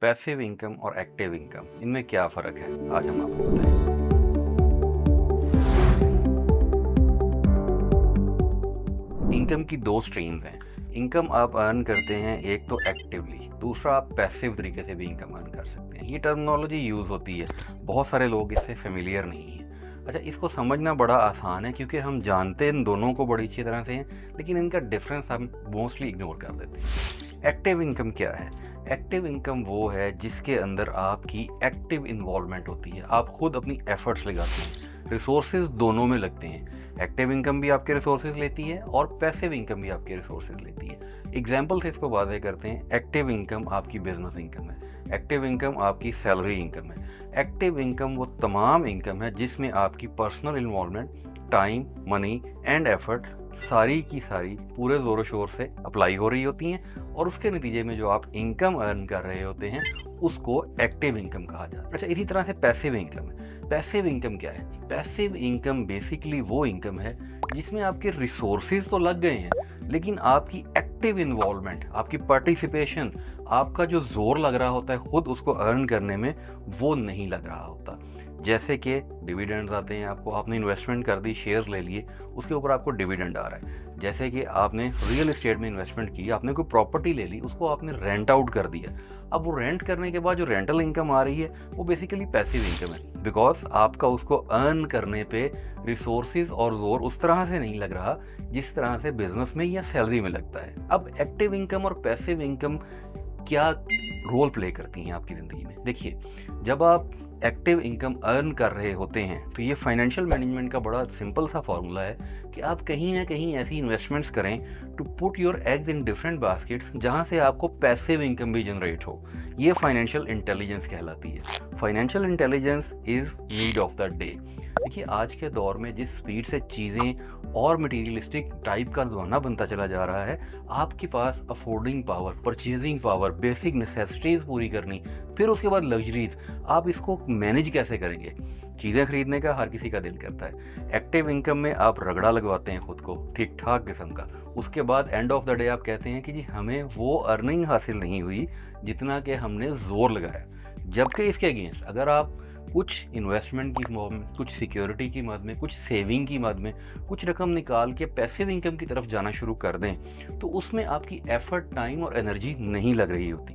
Passive income और active income, इनमें क्या फ़र्क है, आज हम आपको बताएंगे। इनकम की दो स्ट्रीम्स हैं। इनकम आप अर्न करते हैं एक तो एक्टिवली, दूसरा आप पैसिव तरीके से भी इनकम अर्न कर सकते हैं। ये टर्मिनोलॉजी यूज़ होती है, बहुत सारे लोग इससे फेमिलियर नहीं हैं। अच्छा, इसको समझना बड़ा आसान है क्योंकि हम जानते इन दोनों को बड़ी अच्छी तरह से हैं, लेकिन इनका डिफरेंस हम मोस्टली इग्नोर कर देते हैं। एक्टिव इनकम क्या है? एक्टिव इनकम वो है जिसके अंदर आपकी एक्टिव इन्वॉल्वमेंट होती है, आप खुद अपनी एफर्ट्स लगाते हैं, रिसोर्सेज दोनों में लगते हैं। एक्टिव इनकम भी आपके रिसोर्सेज लेती है और पैसिव इनकम भी आपके रिसोर्सेज लेती है। एग्जाम्पल से इसको वाज़ेह करते हैं। एक्टिव इनकम आपकी बिजनेस इनकम है, एक्टिव इनकम आपकी सैलरी इनकम है। एक्टिव इनकम वो तमाम इनकम है जिसमें आपकी personal involvement, time, money and effort सारी की सारी पूरे ज़ोर शोर से अप्लाई हो रही होती हैं और उसके नतीजे में जो आप इनकम अर्न कर रहे होते हैं उसको एक्टिव इनकम कहा जाता है। अच्छा, इसी तरह से पैसिव इनकम है। पैसिव इनकम क्या है? पैसिव इनकम बेसिकली वो इनकम है जिसमें आपके रिसोर्सेज तो लग गए हैं, लेकिन आपकी एक्टिव इन्वॉल्वमेंट, आपकी पार्टिसिपेशन, आपका जो जोर लग रहा होता है खुद उसको अर्न करने में, वो नहीं लग रहा होता। जैसे कि डिविडेंड्स आते हैं, आपको आपने इन्वेस्टमेंट कर दी, शेयर्स ले लिए, उसके ऊपर आपको डिविडेंड आ रहा है। जैसे कि आपने रियल एस्टेट में इन्वेस्टमेंट की, आपने कोई प्रॉपर्टी ले ली, उसको आपने रेंट आउट कर दिया। अब वो रेंट करने के बाद जो रेंटल इनकम आ रही है वो बेसिकली पैसिव इनकम है, बिकॉज आपका उसको अर्न करने पे रिसोर्सेज और जोर उस तरह से नहीं लग रहा जिस तरह से बिजनेस में या सैलरी में लगता है। अब एक्टिव इनकम और पैसिव इनकम क्या रोल प्ले करती हैं आपकी ज़िंदगी में? देखिए, जब आप एक्टिव इनकम अर्न कर रहे होते हैं तो ये फाइनेंशियल मैनेजमेंट का बड़ा सिंपल सा फॉर्मूला है कि आप कहीं ना कहीं ऐसी इन्वेस्टमेंट्स करें to put your eggs in different baskets जहां से आपको पैसिव इनकम भी जनरेट हो। ये फाइनेंशियल इंटेलिजेंस कहलाती है। Financial intelligence is need of the day. देखिए, आज के दौर में जिस स्पीड से चीज़ें और मटीरियलिस्टिक टाइप का ज़माना बनता चला जा रहा है, आपके पास affording power, purchasing power, basic necessities पूरी करनी, फिर उसके बाद लग्जरीज, आप इसको मैनेज कैसे करेंगे? चीज़ें खरीदने का हर किसी का दिल करता है। एक्टिव इनकम में आप रगड़ा लगवाते हैं खुद को ठीक ठाक किस्म का, उसके बाद एंड ऑफ द डे आप कहते हैं कि जी हमें वो अर्निंग हासिल नहीं हुई जितना कि हमने जोर लगाया। जबकि इसके अगेंस्ट अगर आप कुछ इन्वेस्टमेंट की मद में, कुछ सिक्योरिटी की मद में, कुछ सेविंग की मद में कुछ रकम निकाल के पैसिव इनकम की तरफ जाना शुरू कर दें तो उसमें आपकी एफर्ट, टाइम और एनर्जी नहीं लग रही होती।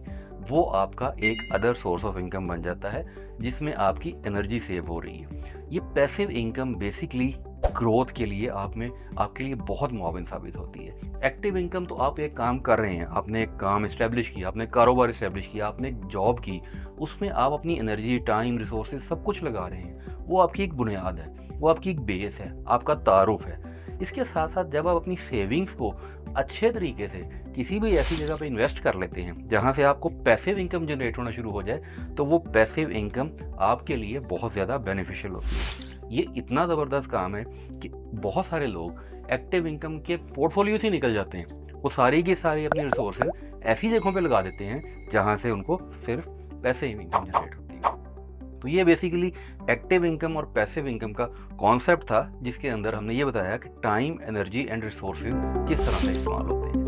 वो आपका एक अदर सोर्स ऑफ इनकम बन जाता है जिसमें आपकी एनर्जी सेव हो रही है। ये पैसिव इनकम बेसिकली ग्रोथ के लिए आपके लिए बहुत मुआविन साबित होती है। एक्टिव इनकम तो आप एक काम कर रहे हैं, आपने एक काम इस्टेब्लिश किया, आपने कारोबार इस्टेब्लिश किया, आपने एक जॉब की, उसमें आप अपनी एनर्जी, टाइम, रिसोर्सेज सब कुछ लगा रहे हैं। वो आपकी एक बुनियाद है, वो आपकी एक बेस है, आपका तारुफ है। इसके साथ साथ जब आप अपनी सेविंग्स को अच्छे तरीके से किसी भी ऐसी जगह पे इन्वेस्ट कर लेते हैं जहाँ से आपको पैसिव इनकम जनरेट होना शुरू हो जाए, तो वो पैसिव इनकम आपके लिए बहुत ज़्यादा बेनिफिशियल होती है। ये इतना ज़बरदस्त काम है कि बहुत सारे लोग एक्टिव इनकम के पोर्टफोलियो से निकल जाते हैं। वो सारी की सारी अपनी रिसोर्सेज ऐसी जगहों पे लगा देते हैं जहाँ से उनको सिर्फ पैसिव इनकम जनरेट होती है। तो ये बेसिकली एक्टिव इनकम और पैसिव इनकम का कॉन्सेप्ट था जिसके अंदर हमने ये बताया कि टाइम, एनर्जी एंड रिसोर्सेज किस तरह से इस्तेमाल होते हैं।